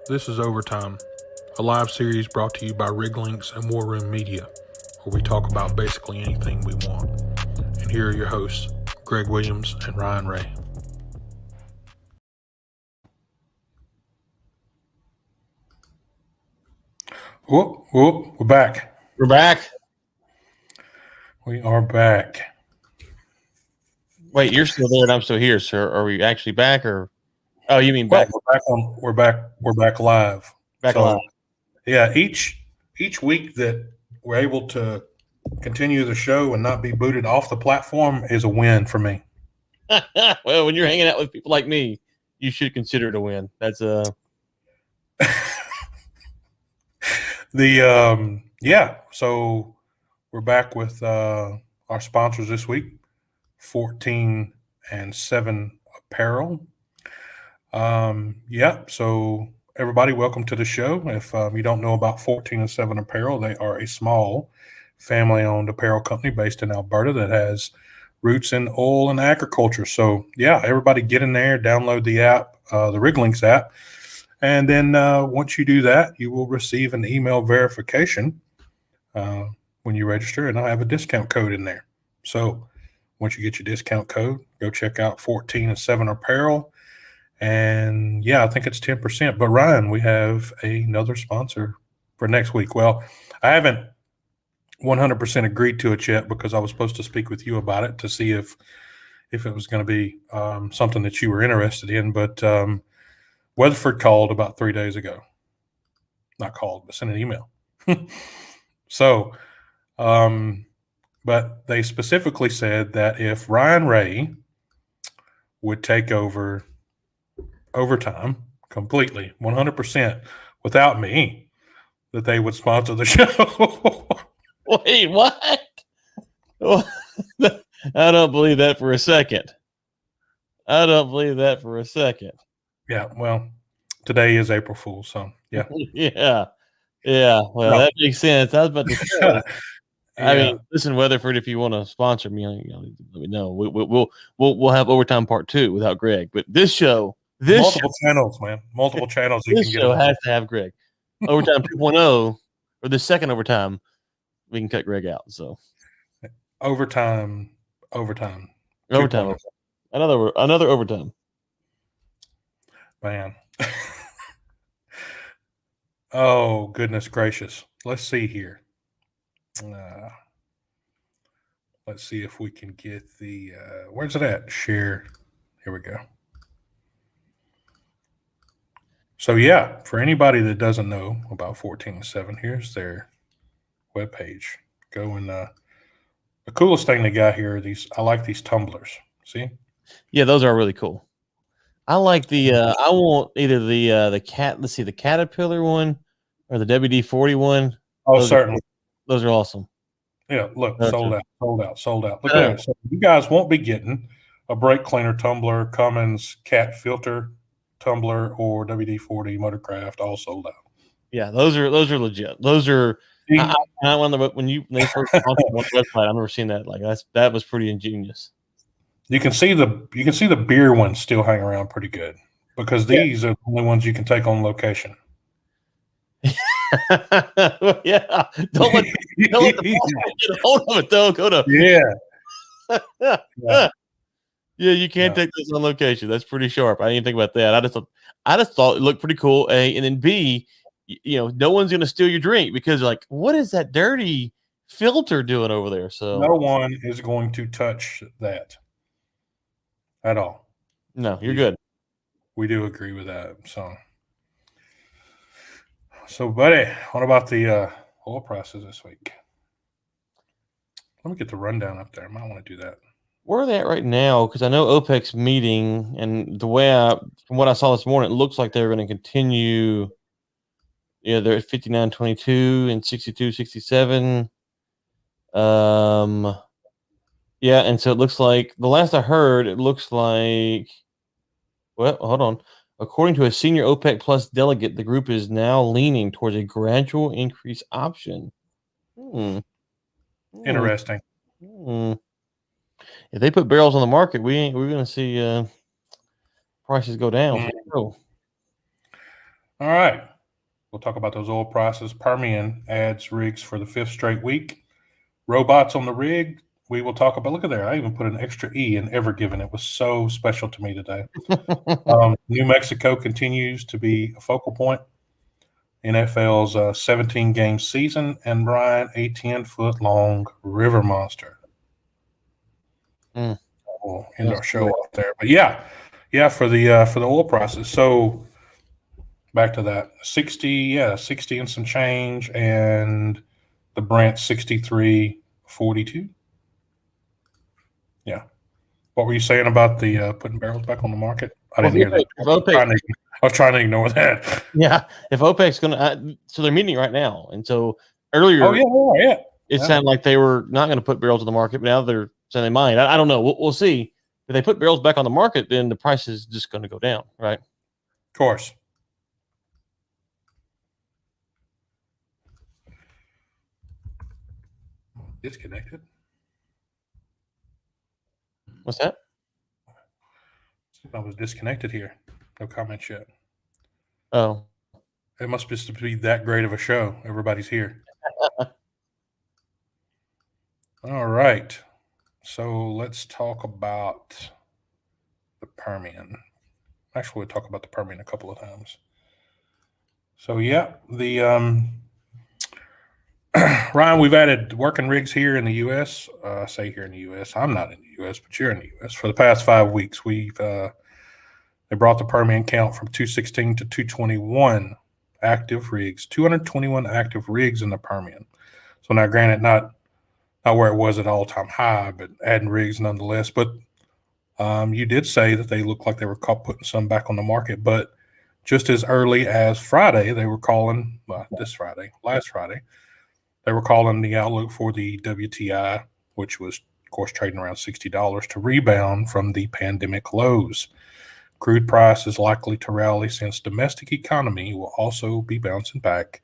This is Overtime, a live series brought to you by Lynx and War Room Media, where we talk about basically anything we want. And here are your hosts, Greg Williams and Ryan Ray. Whoop, whoop, we're back. We're back. We are back. Wait, you're still there and I'm still here, sir. Are we actually back or? Oh, you mean back? Well, we're back live. Back live. Yeah, each week that we're able to continue the show and not be booted off the platform is a win for me. Well, when you're hanging out with people like me, you should consider it a win. That's So we're back with our sponsors this week, 14 and 7 Apparel. So everybody, welcome to the show. If you don't know about 14 and 7 Apparel, they are a small family-owned apparel company based in Alberta that has roots in oil and agriculture. So, yeah, everybody get in there, download the app, the Lynx app, and then once you do that, you will receive an email verification when you register, and I have a discount code in there. So once you get your discount code, go check out 14 and 7 Apparel. And yeah, I think it's 10%. But Ryan, we have another sponsor for next week. Well, I haven't 100% agreed to it yet because I was supposed to speak with you about it to see if it was going to be something that you were interested in. But Weatherford called about 3 days ago. Not called, but sent an email. So, but they specifically said that if Ryan Ray would take over Overtime completely, 100% without me, that they would sponsor the show. Wait, what? I don't believe that for a second. Yeah, well, today is April Fool's, so yeah. Yeah. Well, no. That makes sense. I was about to say. Yeah. I mean, listen, Weatherford, if you want to sponsor me, let me know. We'll have Overtime Part 2 without Greg, but this show. Multiple channels, man. Multiple channels. This show has to have Greg. Overtime 2.0, or the second Overtime, we can cut Greg out. So Overtime. Another Overtime. Man. Oh, goodness gracious. Let's see here. Let's see if we can get the where's it at? Share. Here we go. So, yeah, for anybody that doesn't know about 14 and 7, here's their webpage. Go and the coolest thing they got here are these. I like these tumblers. See? Yeah, those are really cool. I like the I want either the Caterpillar one or the WD-40 one. Oh, certainly. Those are awesome. Yeah, look, sold out. Look at that. So you guys won't be getting a brake cleaner tumbler, Cummins cat filter tumbler, or WD-40 Motorcraft, all sold out. Yeah, those are legit. Those are when they first launched on the website, I've never seen that. Like that was pretty ingenious. You can see the beer ones still hang around pretty good because these are the only ones you can take on location. Yeah, don't let the get hold of it though. Go to Yeah, you can't take this on location. That's pretty sharp. I didn't think about that. I just thought it looked pretty cool. A, and then B, no one's gonna steal your drink because like, what is that dirty filter doing over there? So no one is going to touch that at all. No, you're good. We do agree with that. So, buddy, what about the oil prices this week? Let me get the rundown up there. I might want to do that. Where are they at right now? Because I know OPEC's meeting, and the way from what I saw this morning, it looks like they're going to continue. Yeah, they're at 59.22 and 62.67. Yeah, and so it looks like the last I heard, it looks like. Well, hold on. According to a senior OPEC Plus delegate, the group is now leaning towards a gradual increase option. Interesting. If they put barrels on the market, we're going to see prices go down. All right. We'll talk about those oil prices. Permian adds rigs for the 5th straight week. Robots on the rig. We will talk about. Look at there. I even put an extra E in Ever Given. It was so special to me today. New Mexico continues to be a focal point. NFL's 17-game season, and Brian, a 10-foot-long river monster. We'll end our show off there. But yeah, for the oil prices. So back to that 60 and some change, and the Brent 63.42. Yeah. What were you saying about the putting barrels back on the market? I didn't hear that. I was trying to ignore that. Yeah, if OPEC's going to, so they're meeting right now, and so earlier, it sounded like they were not going to put barrels on the market, but now they're saying they might. I don't know. We'll see. If they put barrels back on the market, then the price is just going to go down, right? Of course. Disconnected. What's that? I was disconnected here. No comments yet. Oh. It must just be that great of a show. Everybody's here. All right. So let's talk about the Permian. Actually, we'll talk about the Permian a couple of times. So, yeah, the Ryan, we've added working rigs here in the U.S. I say here in the U.S. I'm not in the U.S., but you're in the U.S. For the past 5 weeks, they brought the Permian count from 216 to 221 active rigs, 221 active rigs in the Permian. So now, granted, not where it was at all-time high, but adding rigs nonetheless. But you did say that they looked like they were putting some back on the market. But just as early as Friday, they were calling last Friday, they were calling the outlook for the WTI, which was, of course, trading around $60, to rebound from the pandemic lows. Crude price is likely to rally since domestic economy will also be bouncing back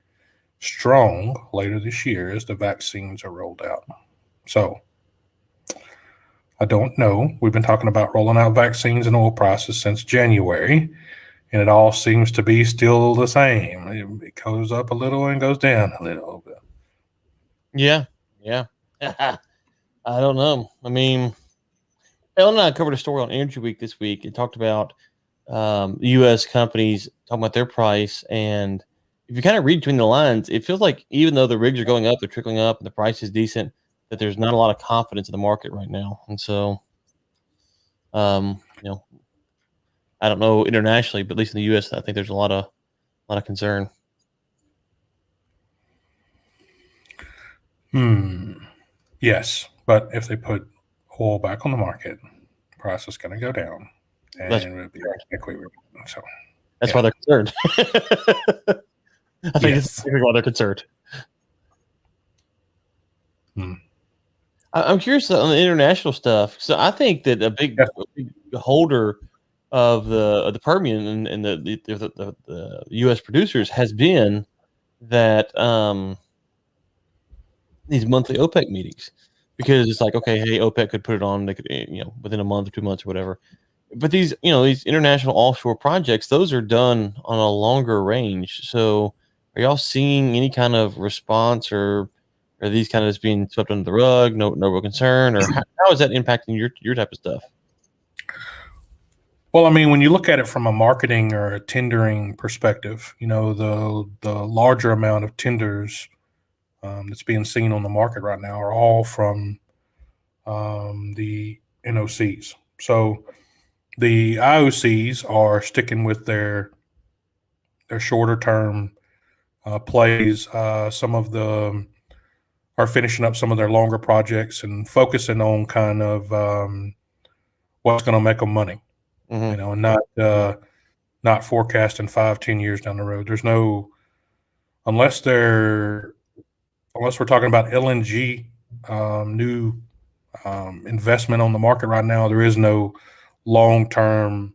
strong later this year as the vaccines are rolled out. So I don't know. We've been talking about rolling out vaccines and oil prices since January, and it all seems to be still the same. It goes up a little and goes down a little bit. Yeah. I don't know. I mean, Ellen and I covered a story on Energy Week this week. It talked about U.S. companies talking about their price, and if you kind of read between the lines, it feels like even though the rigs are going up, they're trickling up, and the price is decent, that there's not a lot of confidence in the market right now. And so, I don't know internationally, but at least in the U.S., I think there's a lot of concern. Yes, but if they put oil back on the market, price is going to go down, and it'll be quickly. So that's why they're concerned. I think that's why they're concerned. I'm curious on the international stuff. So I think that a big holder of the Permian and the U.S. producers has been that these monthly OPEC meetings, because it's like, okay, hey, OPEC could put it on, they could, within a month or 2 months or whatever. But these international offshore projects, those are done on a longer range. So are y'all seeing any kind of response, or are these kind of just being swept under the rug? No real concern, or how is that impacting your type of stuff? Well, I mean, when you look at it from a marketing or a tendering perspective, the larger amount of tenders that's being seen on the market right now are all from the NOCs. So the IOCs are sticking with their shorter term plays. Some of them are finishing up some of their longer projects and focusing on kind of what's going to make them money, and not forecasting 5-10 years down the road. There's no, unless we're talking about LNG, new investment on the market right now, there is no long-term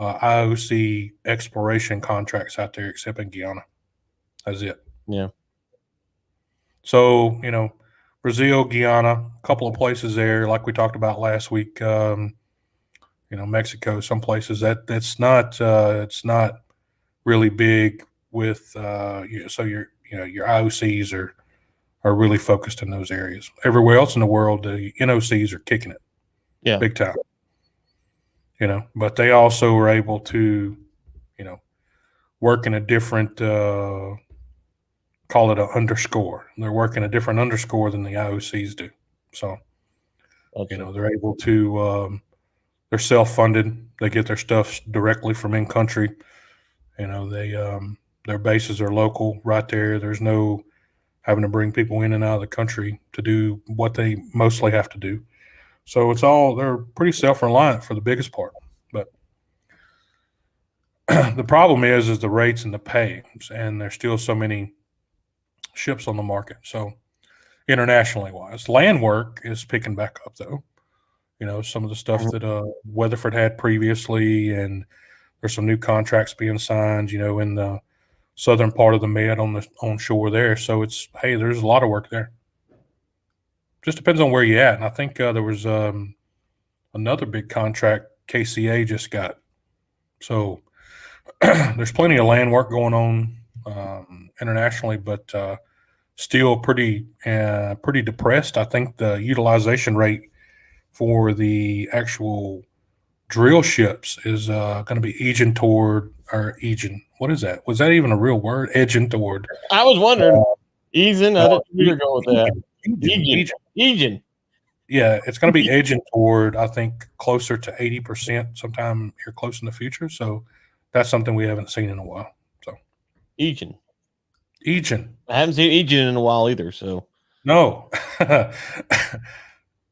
IOC exploration contracts out there except in Guyana. That's it. Yeah. So, Brazil, Guyana, a couple of places there, like we talked about last week, Mexico, some places it's not really big with so your IOCs are really focused in those areas. Everywhere else in the world, the NOCs are kicking it, big time. But they also were able to, work in a different call it an underscore. They're working a different underscore than the IOCs do. So, they're able to. They're self-funded. They get their stuff directly from in country. Their bases are local right there. There's no having to bring people in and out of the country to do what they mostly have to do. So they're pretty self-reliant for the biggest part. But the problem is the rates and the pay, and there's still so many ships on the market. So internationally wise, land work is picking back up though. Some of the stuff that Weatherford had previously, and there's some new contracts being signed, in the southern part of the Med on shore there. So there's a lot of work there. Just depends on where you're at. And I think there was another big contract KCA just got. So there's plenty of land work going on internationally, but still pretty depressed. I think the utilization rate for the actual drill ships is going to be edging toward, or edging. What is that? Was that even a real word? Edging toward. I was wondering. Easing. I didn't either go with that. Edging. Yeah, it's going to be edging toward, I think, closer to 80% sometime here close in the future. So that's something we haven't seen in a while. So Edging. I haven't seen edging in a while either. So no.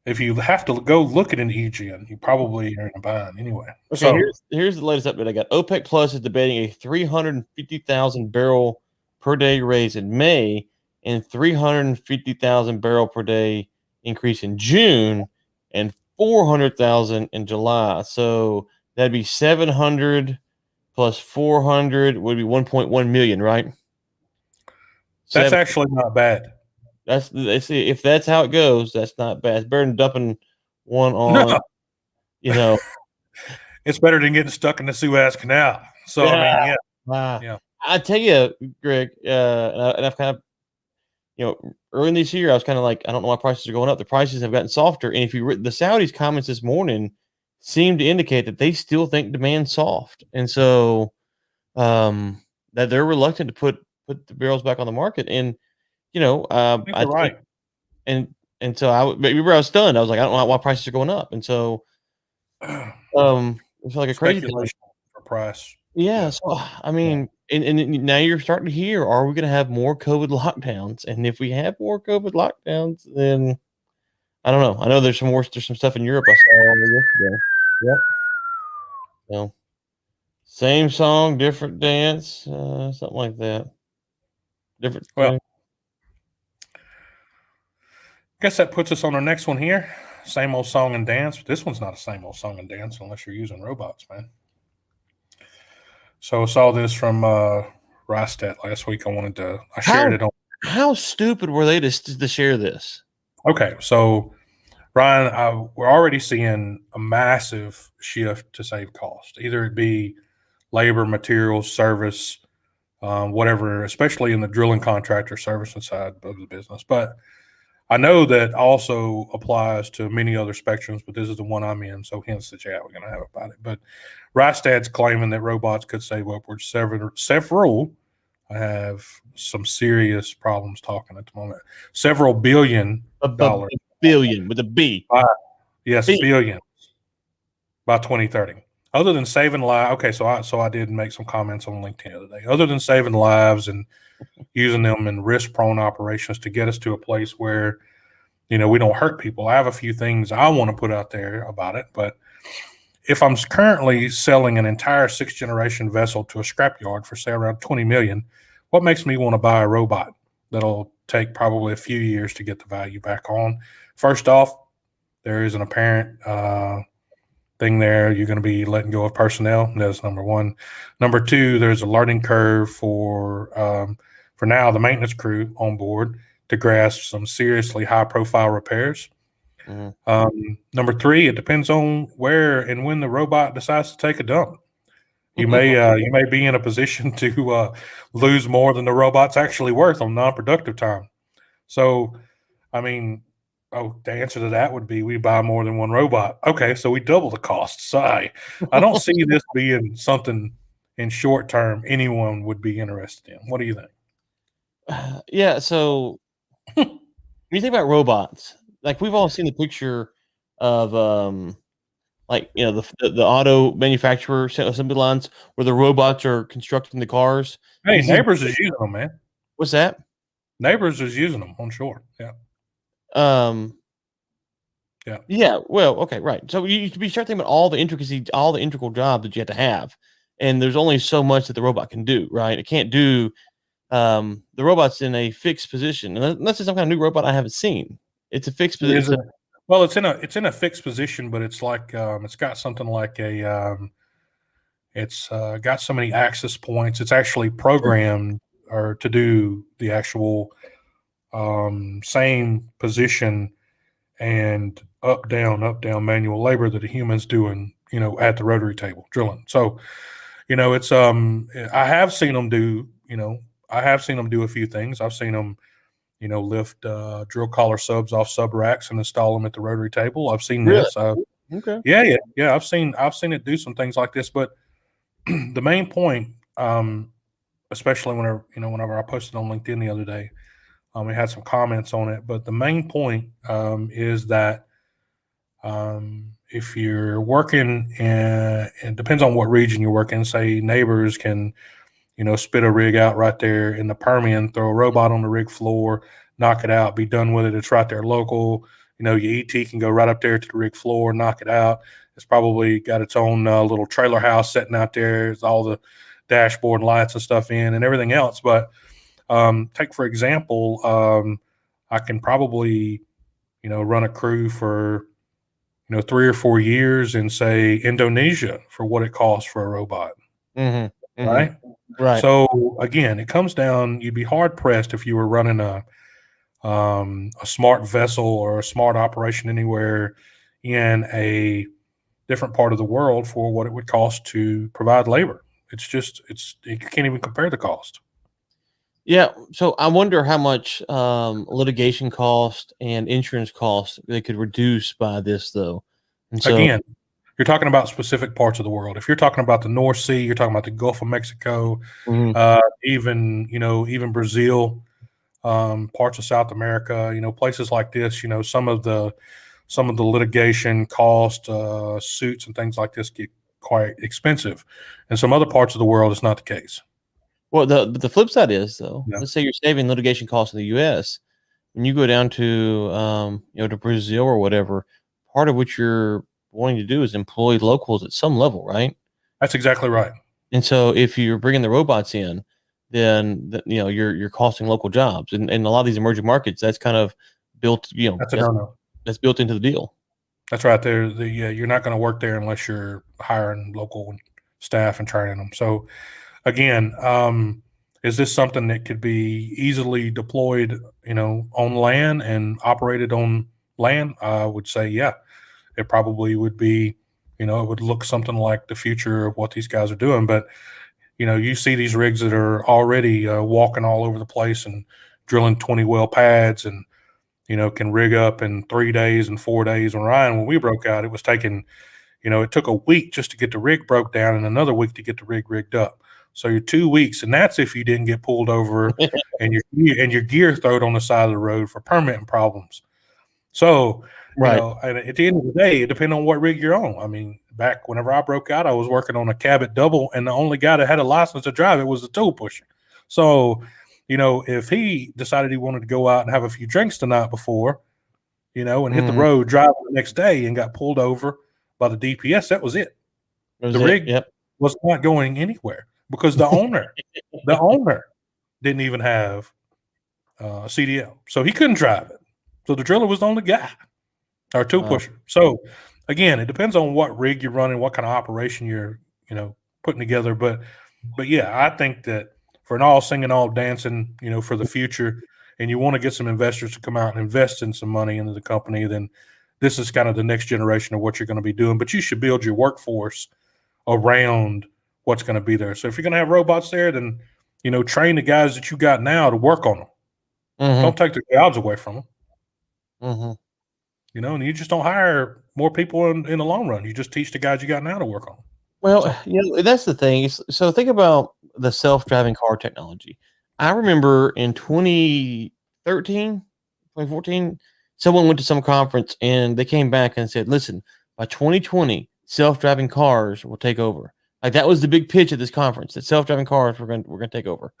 If you have to go look at an EGN, you probably are in a bind anyway. Okay, so here's the latest update I got. OPEC Plus is debating a 350,000 barrel per day raise in May and 350,000 barrel per day increase in June and 400,000 in July. So that'd be 700 plus 400 would be 1.1 million, right? That's actually not bad. If that's how it goes, that's not bad. It's better than dumping one on, It's better than getting stuck in the Suez Canal. So, yeah. I mean, yeah. I tell you, Greg, and I've kind of, early in this year, I was kind of like, I don't know why prices are going up. The prices have gotten softer. And if you read the Saudis' comments this morning, seem to indicate that they still think demand's soft. And so that they're reluctant to put the barrels back on the market. And, I think you're right. And so I was stunned. I was like, I don't know why prices are going up. And so, it's like a crazy speculation for price. Yeah. So, I mean, and now you're starting to hear, are we going to have more COVID lockdowns? And if we have more COVID lockdowns, then I don't know. I know there's some stuff in Europe I saw yesterday. Yep. So, same song, different dance, something like that. Different. Well, I guess that puts us on our next one here. Same old song and dance. But this one's not a same old song and dance unless you're using robots, man. So I saw this from Rystat last week. I shared it on. How stupid were they to share this? Okay, so Ryan, we're already seeing a massive shift to save cost. Either it be labor, materials, service, whatever, especially in the drilling contractor servicing side of the business. But I know that also applies to many other spectrums, but this is the one I'm in, so hence the chat we're going to have about it. But Rystat's claiming that robots could save upwards several. I have some serious problems talking at the moment. Several $billion. Billion with a B. Yes, billions by 2030. Other than saving lives, okay, so I did make some comments on LinkedIn the other day. Other than saving lives and using them in risk-prone operations to get us to a place where, we don't hurt people, I have a few things I want to put out there about it. But if I'm currently selling an entire 6th-generation vessel to a scrapyard for, say, around $20 million, what makes me want to buy a robot that'll take probably a few years to get the value back on? First off, there is an apparent thing there. You're going to be letting go of personnel. That's number one. Number two, there's a learning curve for now the maintenance crew on board to grasp some seriously high-profile repairs. Mm-hmm. Number three, it depends on where and when the robot decides to take a dump. You may be in a position to lose more than the robot's actually worth on non-productive time. So, I mean, the answer to that would be we buy more than one robot. Okay, so we double the cost. So I don't see this being something in short term anyone would be interested in. What do you think? Yeah, so when you think about robots, like we've all seen the picture of like the auto manufacturer assembly lines where the robots are constructing the cars. Hey, You see, Neighbors is using them, man. what's that? Neighbors is using them on shore. Yeah, Um, yeah. yeah, well, okay, right. So you start thinking about all the intricacy, all the integral jobs that you have to have, and there's only so much that the robot can do, right? It can't do the robot's in a fixed position, and unless it's some kind of new robot I haven't seen. It's a fixed Is position. it? Well, it's in a fixed position, but it's like it's got something like it's got so many access points. It's actually programmed or to do the actual same position and up down manual labor that a human's doing, at the rotary table drilling. So, it's I have seen them do a few things. I've seen them, lift drill collar subs off sub racks and install them at the rotary table. I've seen Really? this. Okay. Yeah. I've seen it do some things like this. But the main point, especially whenever I posted on LinkedIn the other day, we had some comments on it. But the main point is that if you're working it depends on what region you're working. Say Neighbors can, spit a rig out right there in the Permian, throw a robot on the rig floor, knock it out, be done with it. It's right there local. Your ET can go right up there to the rig floor, knock it out. It's probably got its own little trailer house sitting out there. It's all the dashboard and lights and stuff in and everything else. But take, for example, I can probably, run a crew for, 3 or 4 years in, say, Indonesia for what it costs for a robot, Mm-hmm. Mm-hmm. right? Right. So again, it comes down. You'd be hard pressed if you were running a smart vessel or a smart operation anywhere in a different part of the world for what it would cost to provide labor. You can't even compare the cost. Yeah. So I wonder how much litigation cost and insurance costs they could reduce by this, though. And so, Again, you're talking about specific parts of the world. If you're talking about the North Sea, you're talking about the Gulf of Mexico, mhm. even Brazil, parts of South America, places like this. Some of the litigation cost, suits and things like this get quite expensive. In some other parts of the world, it's not the case. Well, the flip side is though, Yeah. let's say you're saving litigation costs in the U.S. When you go down to to Brazil or whatever, part of what you're wanting to do is employ locals at some level, right? That's exactly right. And so if you're bringing the robots in, then you're costing local jobs, and a lot of these emerging markets, that's kind of built, That's a no-no. that's built into the deal. That's right there. You're not going to work there unless you're hiring local staff and training them. So again, is this something that could be easily deployed, on land and operated on land? I would say, yeah, it probably would be, it would look something like the future of what these guys are doing. But, you see these rigs that are already walking all over the place and drilling 20 well pads and, can rig up in 3 days and 4 days. When we broke out, it was taking, it took a week just to get the rig broke down and another week to get the rig rigged up. So you're 2 weeks, and that's if you didn't get pulled over and your gear thrown on the side of the road for permitting problems. So, Right. and at the end of the day, it depends on what rig you're on. I mean, back whenever I broke out, I was working on a Cabot double, and the only guy that had a license to drive it was the tool pusher. So, if he decided he wanted to go out and have a few drinks the night before, and hit the road, drive the next day, and got pulled over by the DPS, that was it. The rig was not going anywhere because the owner didn't even have a CDL, so he couldn't drive it. So the driller was the only guy, or tool pusher. So again, it depends on what rig you're running, what kind of operation you're, putting together. But yeah, I think that for an all singing, all dancing, for the future, and you want to get some investors to come out and invest in some money into the company, then this is kind of the next generation of what you're going to be doing. But you should build your workforce around what's going to be there. So if you're going to have robots there, then train the guys that you got now to work on them. Don't take their jobs away from them. And you just don't hire more people in the long run. You just teach the guys you got now to work on them. Well, that's the thing. So think about the self-driving car technology. I remember in 2013, 2014, someone went to some conference and they came back and said, listen, by 2020, self-driving cars will take over. Like that was the big pitch at this conference, that self-driving cars we're going to take over.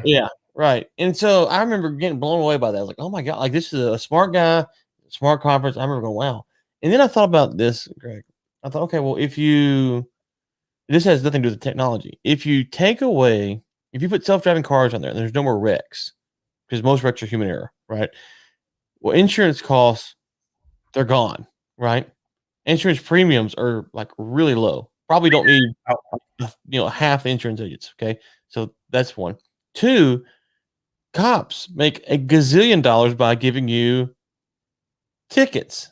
Yeah, right. And so I remember getting blown away by that. I was like, oh my God, like this is a smart guy, smart conference. I remember going, wow. And then I thought about this, Greg. I thought, okay, well, this has nothing to do with the technology. If you put self-driving cars on there, and there's no more wrecks, because most wrecks are human error, right? Well, insurance costs, they're gone, right? Insurance premiums are like really low. Probably don't need, half insurance agents. Okay. So that's one. Two, cops make a gazillion dollars by giving you tickets.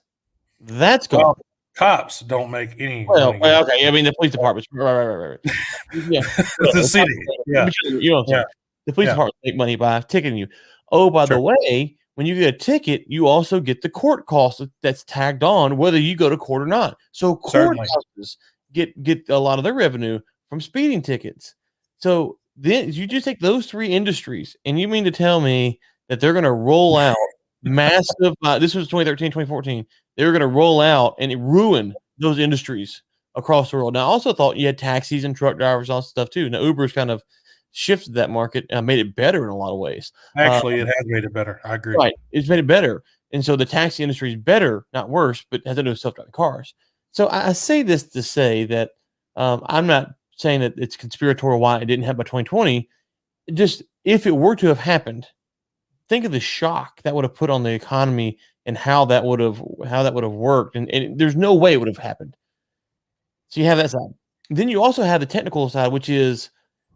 That's gone. Well, cops don't make any well, money. Well, okay. I mean, the police departments. Right. Yeah. The city. Yeah. The police department make money by ticketing you. Oh, by the way, when you get a ticket, you also get the court cost that's tagged on, whether you go to court or not. So courthouses get a lot of their revenue from speeding tickets. So then you just take those three industries, and you mean to tell me that they're going to roll out massive, this was 2013, 2014, they were going to roll out and ruin those industries across the world. Now, I also thought you had taxis and truck drivers, all stuff too. Now, Uber's kind of shifted that market and made it better in a lot of ways. Actually, it has made it better. I agree. Right. It's made it better. And so the taxi industry is better, not worse, but has to do with self-driving cars. So I say this to say that I'm not saying that it's conspiratorial why it didn't happen by 2020. Just if it were to have happened, think of the shock that would have put on the economy and how that would have worked. And there's no way it would have happened. So you have that side. Then you also have the technical side, which is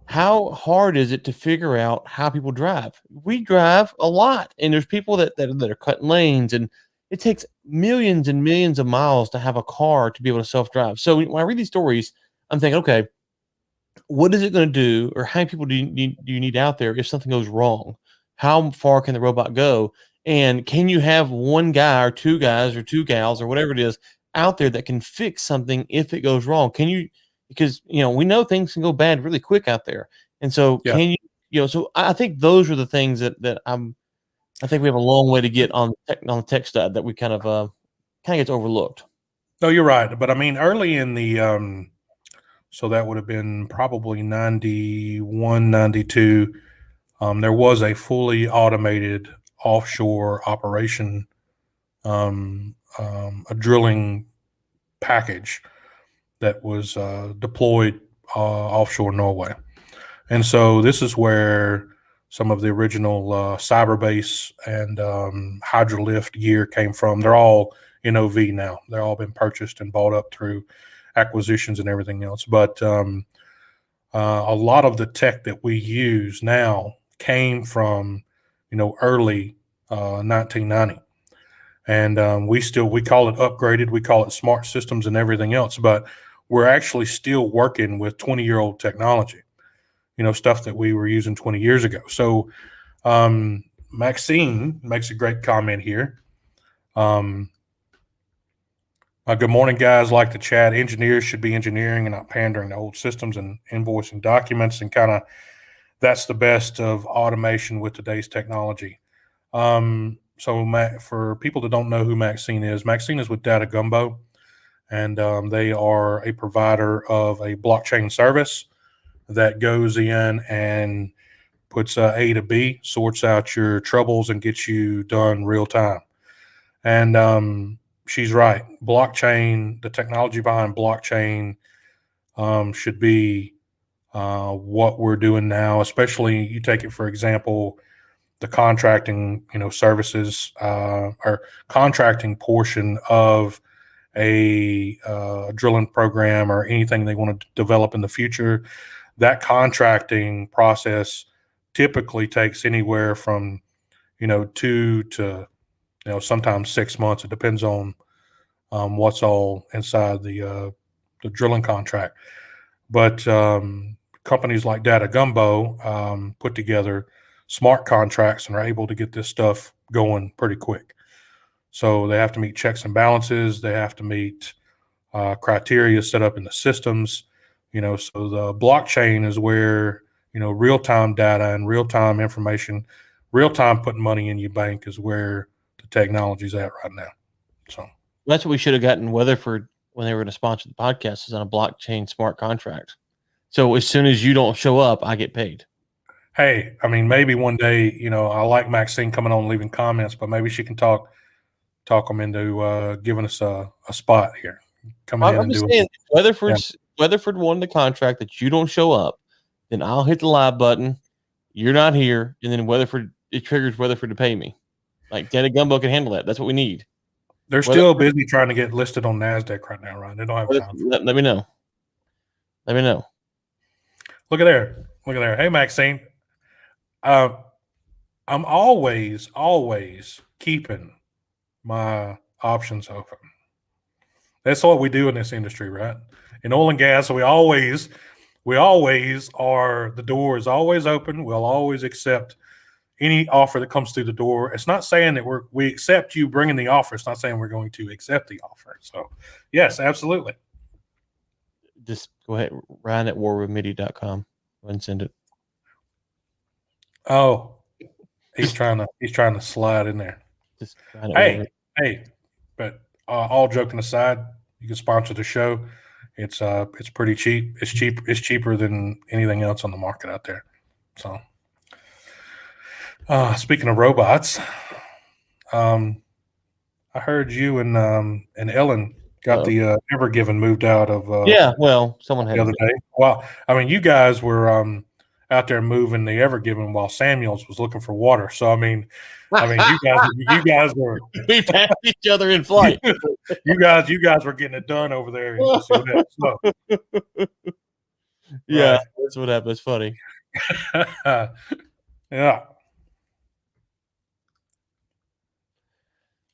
how hard is it to figure out how people drive? We drive a lot, and there's people that are cutting lanes, and it takes millions and millions of miles to have a car to be able to self-drive. So when I read these stories, I'm thinking, okay, what is it going to do, or how many people do you need out there if something goes wrong? How far can the robot go? And can you have one guy or two guys or two gals or whatever it is out there that can fix something if it goes wrong? Can you? Because we know things can go bad really quick out there, and so can you? So I think those are the things that I think we have a long way to get on the tech side that we kind of gets overlooked. No, you're right, but I mean, early in the so that would have been probably 91, 92. There was a fully automated offshore operation, a drilling package that was deployed offshore Norway. And so this is where some of the original cyberbase and hydrolift gear came from. They're all NOV now. They're all been purchased and bought up through acquisitions and everything else. But a lot of the tech that we use now came from, early 1990. And we call it upgraded. We call it smart systems and everything else. But we're actually still working with 20-year-old technology, stuff that we were using 20 years ago. So Maxine makes a great comment here. Good morning, guys. Like the chat. Engineers should be engineering and not pandering to old systems and invoicing documents, and kind of that's the best of automation with today's technology. So for people that don't know who Maxine is with Data Gumbo, and they are a provider of a blockchain service that goes in and puts A to B, sorts out your troubles, and gets you done real time. And she's right. Blockchain, the technology behind blockchain should be what we're doing now, especially you take it, for example, the contracting, services or contracting portion of a drilling program or anything they want to develop in the future. That contracting process typically takes anywhere from 2 to sometimes 6 months. It depends on what's all inside the drilling contract. But companies like Data Gumbo put together smart contracts and are able to get this stuff going pretty quick. So they have to meet checks and balances. They have to meet criteria set up in the systems. So the blockchain is where real-time data and real-time information, real-time putting money in your bank is where the technology's at right now. So that's what we should have gotten Weatherford when they were going to sponsor the podcast, is on a blockchain smart contract. So as soon as you don't show up, I get paid. Hey, I mean, maybe one day, I like Maxine coming on and leaving comments, but maybe she can talk them into giving us a spot here. Coming in I'm and just doing saying, Weatherford won the contract that you don't show up, then I'll hit the live button. You're not here, and then it triggers Weatherford to pay me. Like Data Gumbo can handle that. That's what we need. They're still busy trying to get listed on NASDAQ right now, Ryan. They don't have time. Let me know. Let me know. Look at there. Hey, Maxine. I'm always keeping my options open. That's what we do in this industry, right? In oil and gas, we always are, the door is always open. We'll always accept any offer that comes through the door. It's not saying that we accept you bringing the offer. It's not saying we're going to accept the offer. So, yes, absolutely. Just go ahead, Ryan at warwithmidi.com. Go ahead and send it. Oh, he's trying to slide in there. Just hey, but all joking aside, you can sponsor the show. It's pretty cheap. It's cheaper than anything else on the market out there. So, speaking of robots, I heard you and Ellen got the Ever Given moved out of. Someone had the other day. Well, I mean, you guys were out there moving the Ever Given while Samuels was looking for water. So I mean, you guys were we passed each other in flight. you guys were getting it done over there. Yeah, right. That's what happened. It's funny. Yeah.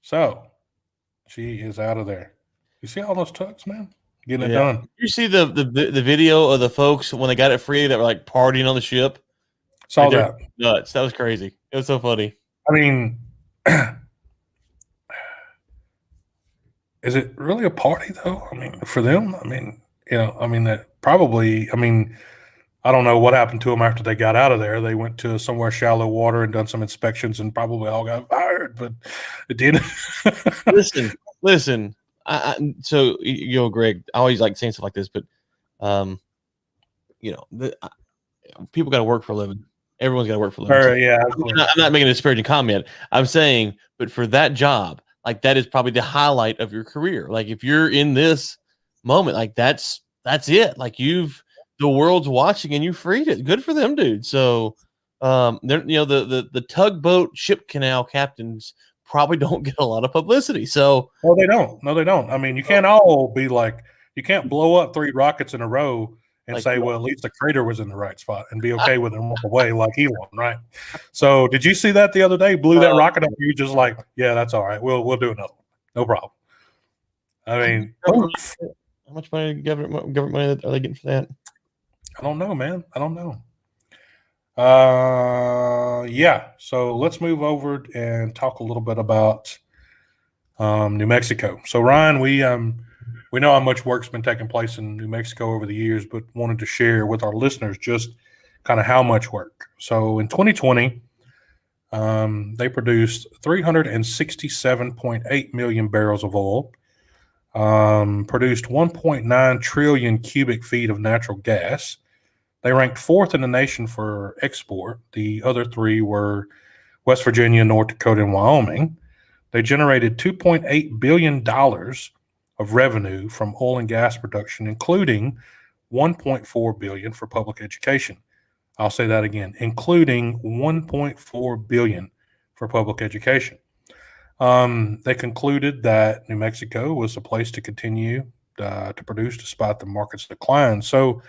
So she is out of there. You see all those trucks, man? Getting it done. You see the video of the folks when they got it free that were like partying on the ship? Saw that. Nuts. That was crazy. It was so funny. I mean, is it really a party though? I mean, for them, that probably, I don't know what happened to them after they got out of there. They went to somewhere shallow water and done some inspections and probably all got fired, but it didn't. Listen. So Greg, I always like saying stuff like this, but people got to work for a living. Everyone's got to work for a living. Yeah, I'm not making a disparaging comment. I'm saying, but for that job, like that is probably the highlight of your career. Like if you're in this moment, like that's it. Like the world's watching and you freed it. Good for them, dude. So they're the tugboat ship canal captains probably don't get a lot of publicity. So no, they don't. I mean, you can't all be like, you can't blow up 3 rockets in a row and say, well, at least the crater was in the right spot and be okay with it and walk away like Elon, right? So did you see that the other day? Blew that rocket up, you just like, yeah, that's all right. We'll do another one. No problem. I mean, how much money government money are they getting for that? I don't know, man. I don't know. Yeah. So let's move over and talk a little bit about New Mexico. So Ryan, we know how much work's been taking place in New Mexico over the years, but wanted to share with our listeners just kind of how much work. So in 2020, they produced 367.8 million barrels of oil, produced 1.9 trillion cubic feet of natural gas. They ranked 4th in the nation for export. The other 3 were West Virginia, North Dakota, and Wyoming. They generated $2.8 billion of revenue from oil and gas production, including $1.4 billion for public education. I'll say that again, including $1.4 billion for public education. They concluded that New Mexico was a place to continue to produce despite the market's decline. So,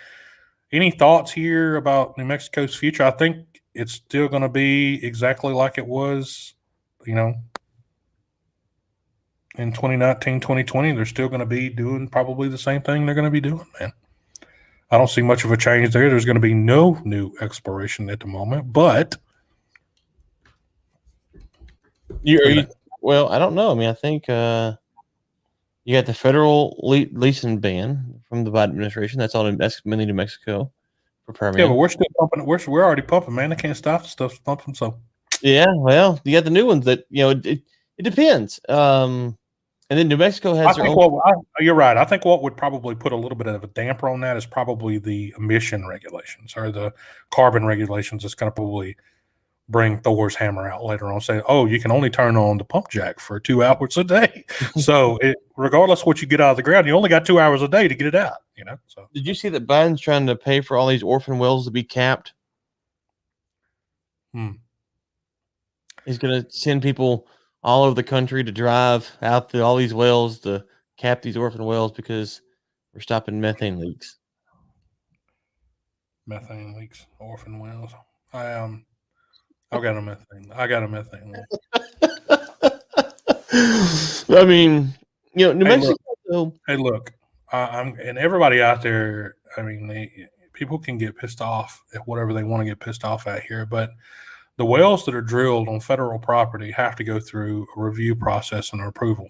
any thoughts here about New Mexico's future? I think it's still going to be exactly like it was, in 2019, 2020. They're still going to be doing probably the same thing they're going to be doing, man. I don't see much of a change there. There's going to be no new exploration at the moment, but well, I don't know. I mean, I think you got the federal leasing ban from the Biden administration. That's mainly New Mexico for Permian. Yeah, but we're still pumping. We're already pumping, man. They can't stop the stuff's pumping. So yeah, well, you got the new ones that it depends. And then New Mexico has their own. You're right. I think what would probably put a little bit of a damper on that is probably the emission regulations or the carbon regulations. That's going to probably bring Thor's hammer out later on. Say, oh, you can only turn on the pump jack for 2 hours a day. So regardless of what you get out of the ground, you only got 2 hours a day to get it out. So did you see that Biden's trying to pay for all these orphan wells to be capped? He's going to send people all over the country to drive out to all these wells to cap these orphan wells because we're stopping methane leaks. Methane leaks, orphan wells. I got a methane leak. I mean, New Mexico. Hey, look, and everybody out there. I mean, people can get pissed off at whatever they want to get pissed off at here, but the wells that are drilled on federal property have to go through a review process and approval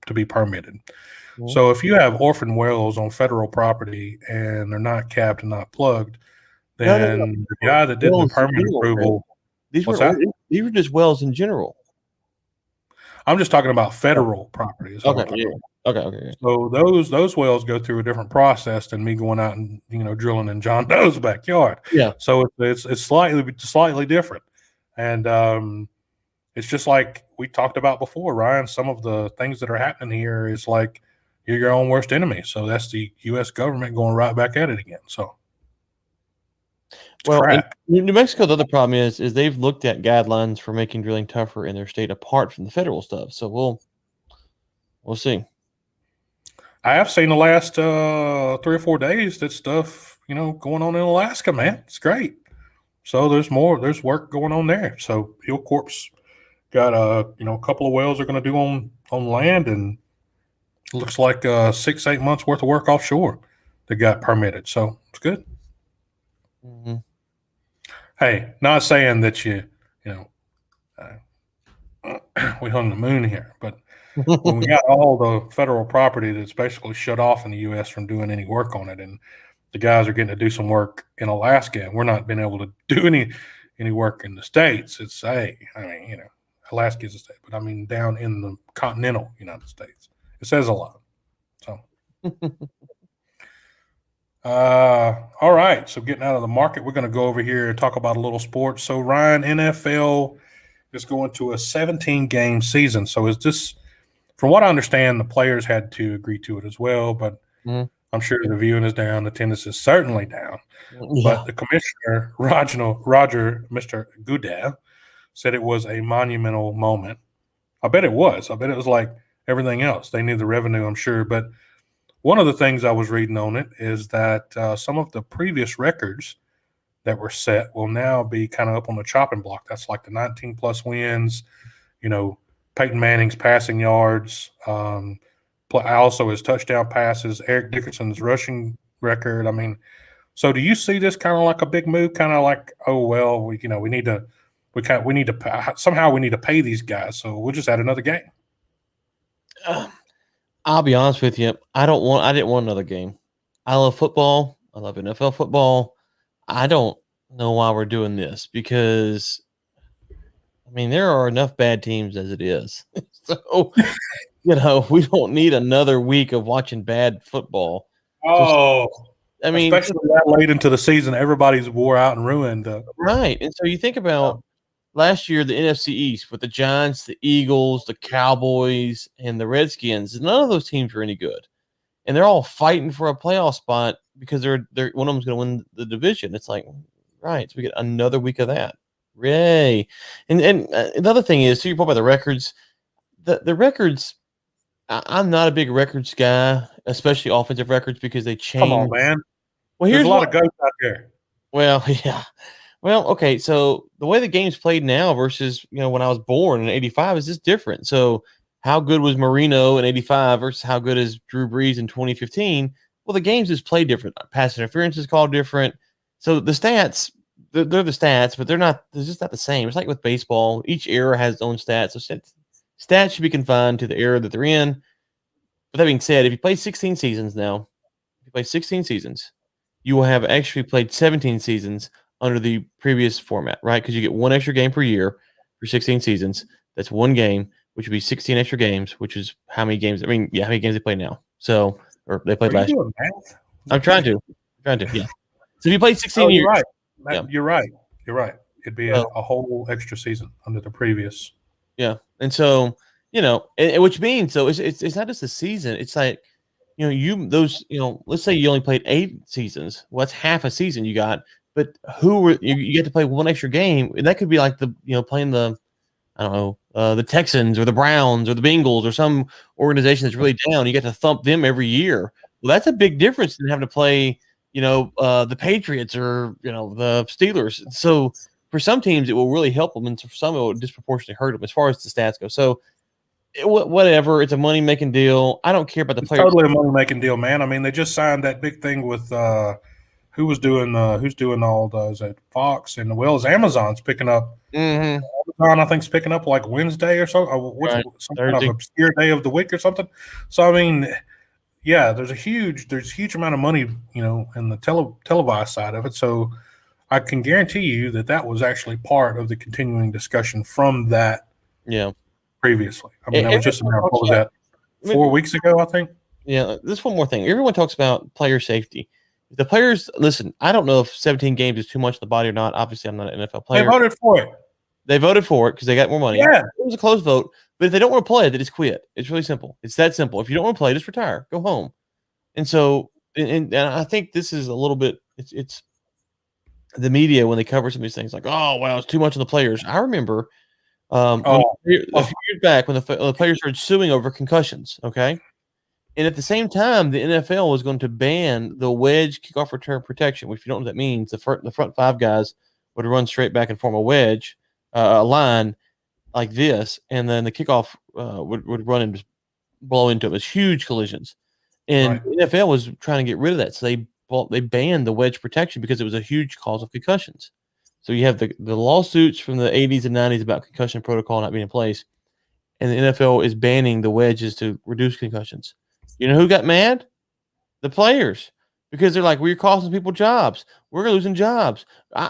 to be permitted. Mm-hmm. So if you have orphan wells on federal property and they're not capped and not plugged, then the guy that did the permit approval, these were just wells in general. I'm just talking about federal property. Okay. Yeah. So those wells go through a different process than me going out and drilling in John Doe's backyard. Yeah. So it's slightly different. And it's just like we talked about before, Ryan. Some of the things that are happening here is like you're your own worst enemy. So that's the U.S. government going right back at it again. So, New Mexico, the other problem is they've looked at guidelines for making drilling tougher in their state apart from the federal stuff. So we'll see. I have seen the last 3 or 4 days that stuff going on in Alaska, man. It's great. So there's work going on there. So Hill Corp's got a couple of wells they're going to do on land, and it looks like 6-8 months worth of work offshore that got permitted. So it's good. Mm-hmm. Hey, not saying that we hung the moon here, but when we got all the federal property that's basically shut off in the U.S. from doing any work on it, and the guys are getting to do some work in Alaska, and we're not being able to do any work in the States. It's Alaska is a state, but I mean down in the continental United States. It says a lot. So, all right. So getting out of the market, we're going to go over here and talk about a little sports. So Ryan, NFL is going to a 17-game season. So is this, from what I understand, the players had to agree to it as well, but I'm sure the viewing is down. The attendance is certainly down. Yeah. But the commissioner, Roger, Mr. Goodell, said it was a monumental moment. I bet it was. I bet it was like everything else. They knew the revenue, I'm sure. But one of the things I was reading on it is that some of the previous records that were set will now be kind of up on the chopping block. That's like the 19-plus wins, Peyton Manning's passing yards, also his touchdown passes, Eric Dickerson's rushing record. I mean, so do you see this kind of like a big move? Kind of like, oh well, we need to pay these guys, so we'll just add another game. I'll be honest with you, I didn't want another game. I love football. I love NFL football. I don't know why we're doing this because, I mean, there are enough bad teams as it is. So. We don't need another week of watching bad football. Oh, I mean, especially that late into the season, everybody's wore out and ruined. Right. And so you think about last year, the NFC East with the Giants, the Eagles, the Cowboys, and the Redskins. None of those teams were any good. And they're all fighting for a playoff spot because they're one of them's going to win the division. It's like, right. So we get another week of that. Yay. And another thing is, to your point about the records, the records, I'm not a big records guy, especially offensive records, because they change. Come on, man. Well, there's a lot of goats out there. Well, yeah. Well, okay. So the way the game's played now versus when I was born in '85 is just different. So how good was Marino in '85 versus how good is Drew Brees in 2015? Well, the games is played different. Pass interference is called different. So the stats, they're the stats, but they're just not the same. It's like with baseball. Each era has its own stats. So stats should be confined to the era that they're in. But that being said, if you play 16 seasons now, you will have actually played 17 seasons under the previous format, right? Because you get one extra game per year for 16 seasons. That's one game, which would be 16 extra games, which is how many games? I mean, yeah, how many games they play now? So, or they played Are you last year. doing math? I'm trying to, yeah. So if you play 16 Oh, years, you're right. Yeah. You're right. It'd be a whole extra season under the previous. Yeah, and so which means so it's not just a season. It's like let's say you only played 8 seasons. Well, that's half a season you got. But you get to play one extra game, and that could be like playing the I don't know the Texans or the Browns or the Bengals or some organization that's really down. You get to thump them every year. Well, that's a big difference than having to play the Patriots or the Steelers. So for some teams, it will really help them, and for some, it will disproportionately hurt them as far as the stats go. So, whatever, it's a money making deal. I don't care about the players. Totally a money making deal, man. I mean, they just signed that big thing with who's doing all those at Fox, and it's Amazon's picking up. Mm-hmm. Amazon, I think, is picking up like Wednesday or so, Right. some kind of obscure day of the week or something. So, I mean, yeah, there's a huge amount of money, in the televised side of it. So, I can guarantee you that was actually part of the continuing discussion from that. Yeah. Previously, I mean, that was just what was that? 4 weeks ago, I think. Yeah, there's one more thing. Everyone talks about player safety. The players, listen, I don't know if 17 games is too much in the body or not. Obviously, I'm not an NFL player. They voted for it. They voted for it because they got more money. Yeah. It was a close vote. But if they don't want to play, they just quit. It's really simple. It's that simple. If you don't want to play, just retire. Go home. And so, and I think this is a little bit, it's the media when they cover some of these things like, oh, well, it's too much of the players. I remember a few years back when the players started suing over concussions, okay? And at the same time, the NFL was going to ban the wedge kickoff return protection, which, if you don't know what that means, the front 5 guys would run straight back and form a wedge, a line like this, and then the kickoff would run and just blow into it. It was huge collisions. And the NFL was trying to get rid of that, so they banned the wedge protection because it was a huge cause of concussions. So you have the lawsuits from the 80s and 90s about concussion protocol not being in place, and the NFL is banning the wedges to reduce concussions. You know who got mad? The players, because they're like, we're costing people jobs. We're losing jobs.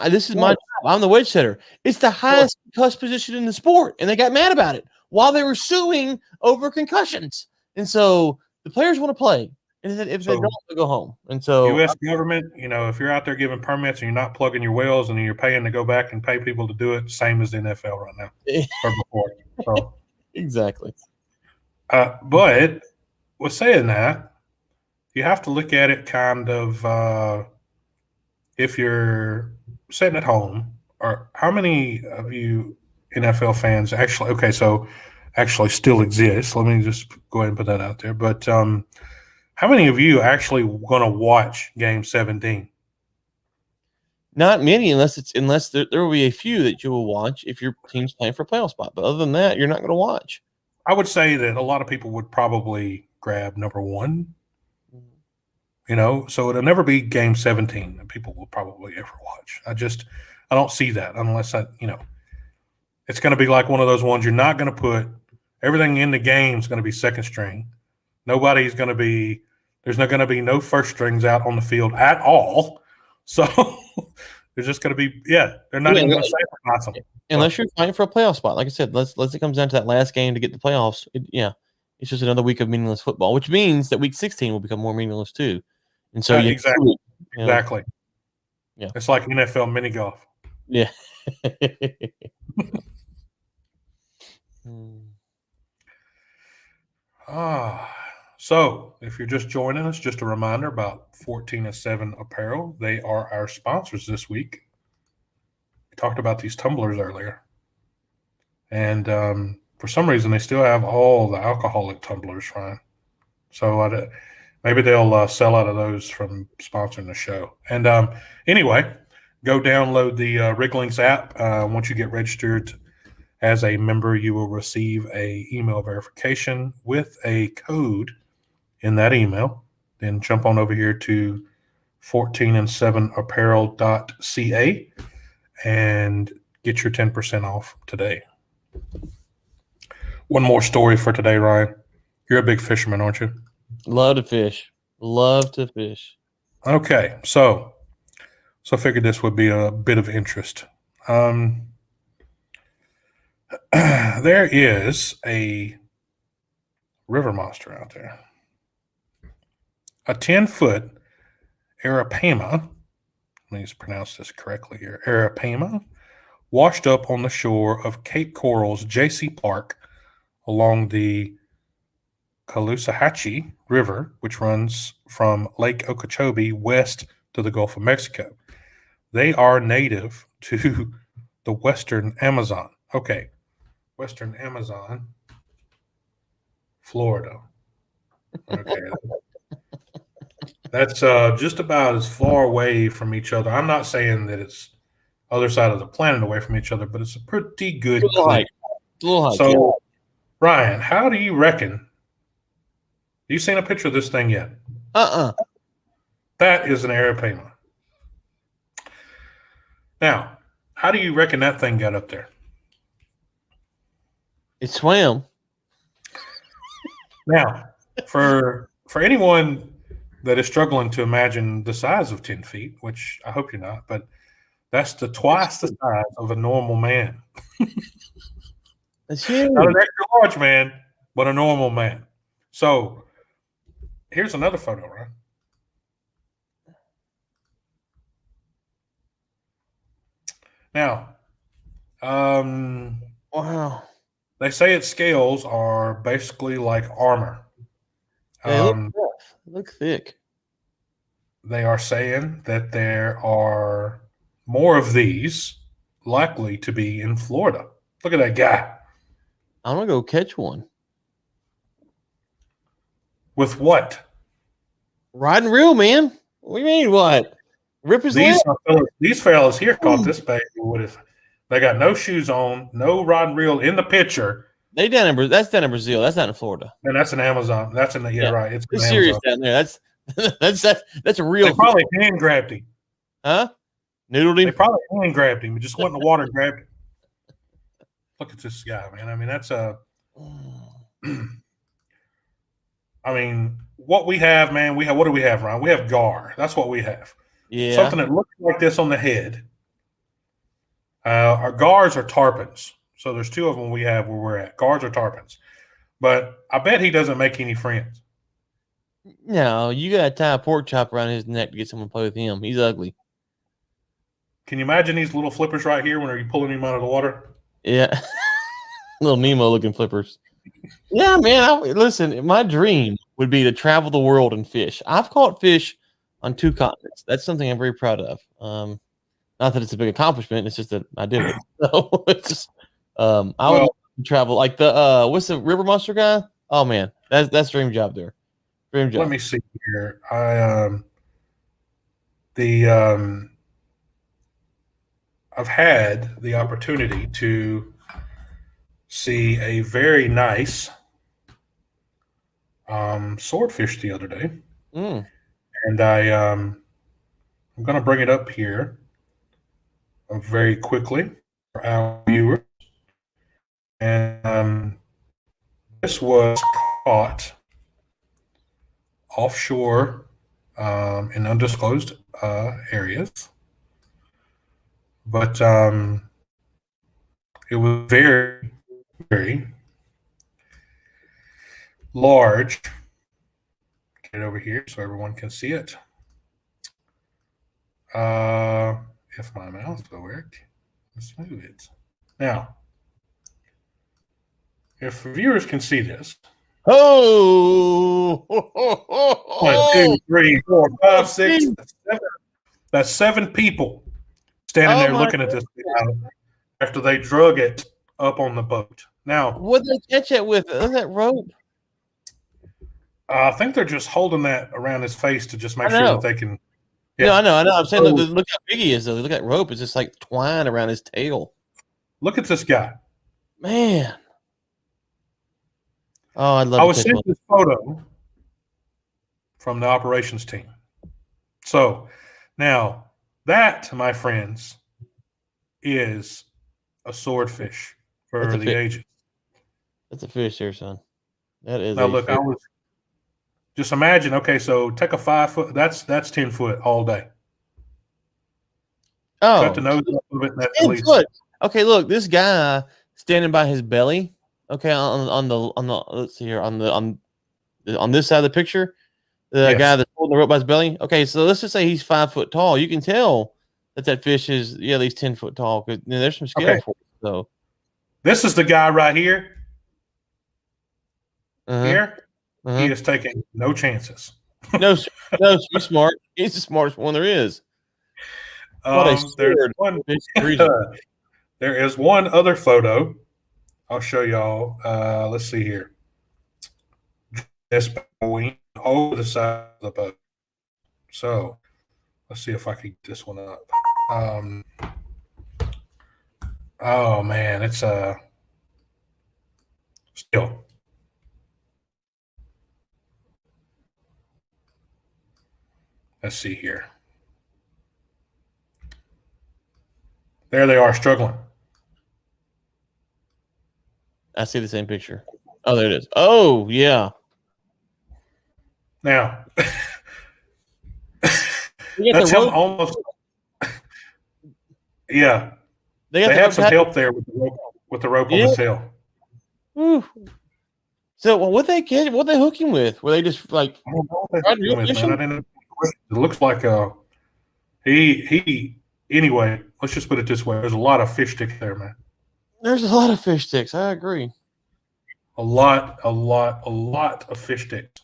This is my job. I'm the wedge setter. It's the highest concussed position in the sport, and they got mad about it while they were suing over concussions. And so the players want to play. And if they don't, they go home. And so U.S. government, if you're out there giving permits and you're not plugging your wells and you're paying to go back and pay people to do it, same as the NFL right now or before. So. Exactly. But with saying that, you have to look at it kind of if you're sitting at home, or how many of you NFL fans actually still exist? Let me just go ahead and put that out there. But how many of you actually going to watch Game 17? Not many, unless there will be a few that you will watch if your team's playing for a playoff spot. But other than that, you're not going to watch. I would say that a lot of people would probably grab number 1. So it'll never be Game 17 that people will probably ever watch. I don't see that unless it's going to be like one of those ones you're not going to put everything in the game is going to be second string. Nobody's going to be. There's not going to be no first strings out on the field at all. So there's just going to be, they're not even going to sacrifice them. Unless you're fighting for a playoff spot. Like I said, let's it comes down to that last game to get the playoffs. It's just another week of meaningless football, which means that week 16 will become more meaningless too. And so exactly. Yeah. It's like NFL mini golf. Yeah. So if you're just joining us, just a reminder about 14-7 Apparel. They are our sponsors this week. We talked about these tumblers earlier. And for some reason, they still have all the alcoholic tumblers, Ryan. So maybe they'll sell out of those from sponsoring the show. And anyway, go download the Lynx app. Once you get registered as a member, you will receive a email verification with a code in that email. then jump on over here to 14and7apparel.ca and get your 10% off today. One more story for today, Ryan. You're a big fisherman, aren't you? Love to fish. Love to fish. Okay, so I figured this would be a bit of interest. There is a river monster out there. A 10-foot Arapama, let me just pronounce this correctly here, Arapama, washed up on the shore of Cape Coral's J.C. Park along the Caloosahatchee River, which runs from Lake Okeechobee west to the Gulf of Mexico. They are native to the Western Amazon. Okay, Western Amazon, Florida. Okay. That's just about as far away from each other. I'm not saying that it's other side of the planet away from each other, but it's a pretty good clip. So, Ryan, how do you reckon? Have you seen a picture of this thing yet? That is an Arapama. Now, how do you reckon that thing got up there? It swam. Now, for anyone that is struggling to imagine the size of 10 feet, which I hope you're not, but that's twice the size of a normal man. That's huge. Not an extra large man, but a normal man. So here's another photo, right? Now, wow. They say its scales are basically like armor. They look thick. They are saying that there are more of these likely to be in Florida. Look at that guy. I'm going to go catch one. With what? Riding reel, man. What do you mean, what? Rip his leg? These fellas here caught this baby with they got no shoes on, no rod and reel in the picture. That's down in Brazil. That's not in Florida. And that's in Amazon. That's in the right. It's serious down there. That's a real. They probably hand grabbed him. Huh? Noodled him. They probably hand grabbed him. He just went in the water and grabbed him. Look at this guy, man. I mean, that's a. I mean, what we have, man. What do we have, Ryan? We have gar. That's what we have. Yeah. Something that looks like this on the head. Our gars are tarpons. So there's two of them we have where we're at. Gars are tarpons. But I bet he doesn't make any friends. No, you got to tie a pork chop around his neck to get someone to play with him. He's ugly. Can you imagine these little flippers right here when you're pulling him out of the water? Yeah. Little Nemo-looking flippers. Yeah, man. Listen, my dream would be to travel the world and fish. I've caught fish on 2 continents. That's something I'm very proud of. Not that it's a big accomplishment. It's just that I did it. So it's just, I would love to travel like the what's the river monster guy? Oh man, that's dream job there. Dream job. Let me see here. I've had the opportunity to see a very nice swordfish the other day, and I'm going to bring it up here very quickly for our viewers. And this was caught offshore in undisclosed areas, but it was very, very large. Get it over here so everyone can see it. If my mouse will work, let's move it. Now, if viewers can see this. Oh! 1, 2, 3, 4, 5, 6, 7. That's 7 people standing there looking at this after they drug it up on the boat. Now, what did they catch it with? Is that rope? I think they're just holding that around his face to just make sure that they can. Yeah, I know. I'm saying, look how big he is, though. Look at that rope. It's just like twine around his tail. Look at this guy. Man. Oh, I'd love I was sent this photo from the operations team. So now that, my friends, is a swordfish for the agents. That's a fish there, son. That is now a look, fish. I was just imagine, okay, so take a 5 foot, that's 10 foot all day. Cut the nose up a little bit, at least. Okay, look, this guy standing by his belly. Okay, on the let's see here on this side of the picture, the guy that's holding the rope by his belly. Okay, so let's just say he's 5 foot tall. You can tell that fish is at least 10 foot tall because there's some scale for it. So this is the guy right here. Here, he is taking no chances. no, he's smart. He's the smartest one there is. There is one other photo. I'll show y'all. Let's see here. This wing over the side of the boat. So let's see if I can get this one up. Oh man, it's still. Let's see here. There they are, struggling. I see the same picture. Oh, there it is. Oh, yeah. Now, that's him almost. Yeah. They have some help there with the rope on the tail. Ooh. So what they hook him with? Were they just like? I don't know what they with, man. It looks like he. Anyway, let's just put it this way: there's a lot of fish sticks there, man. There's a lot of fish sticks. I agree. A lot of fish sticks.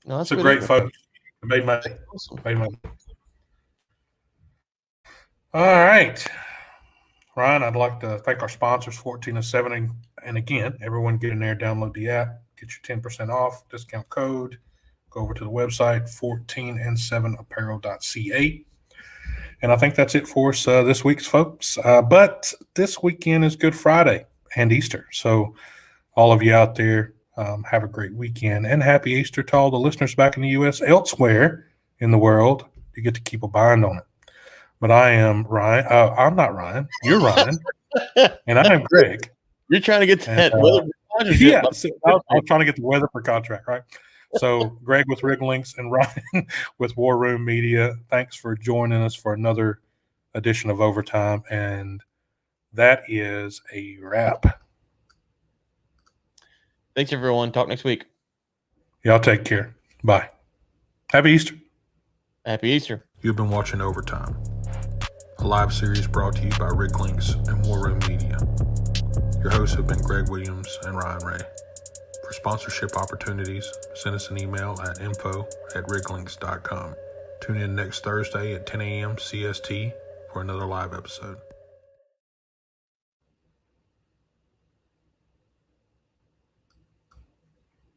No, that's a great photo. It made my day. All right, Ryan, I'd like to thank our sponsors, 14 and 7, and again, everyone get in there, download the app, get your 10% off, discount code. Go over to the website, 14and7apparel.ca. And I think that's it for us this week, folks. But this weekend is Good Friday and Easter. So all of you out there, have a great weekend. And happy Easter to all the listeners back in the U.S. Elsewhere in the world, you get to keep a bind on it. But I am Ryan. I'm not Ryan. You're Ryan. And I am Greg. You're trying to get that weather yeah, I'm trying to get the weather for contract, right? So Greg with Lynx and Ryan with War Room Media. Thanks for joining us for another edition of Overtime. And that is a wrap. Thanks, everyone. Talk next week. Y'all take care. Bye. Happy Easter. Happy Easter. You've been watching Overtime, a live series brought to you by Lynx and War Room Media. Your hosts have been Greg Williams and Ryan Ray. For sponsorship opportunities, send us an email at info@riglynx.com. Tune in next Thursday at 10 a.m. CST for another live episode.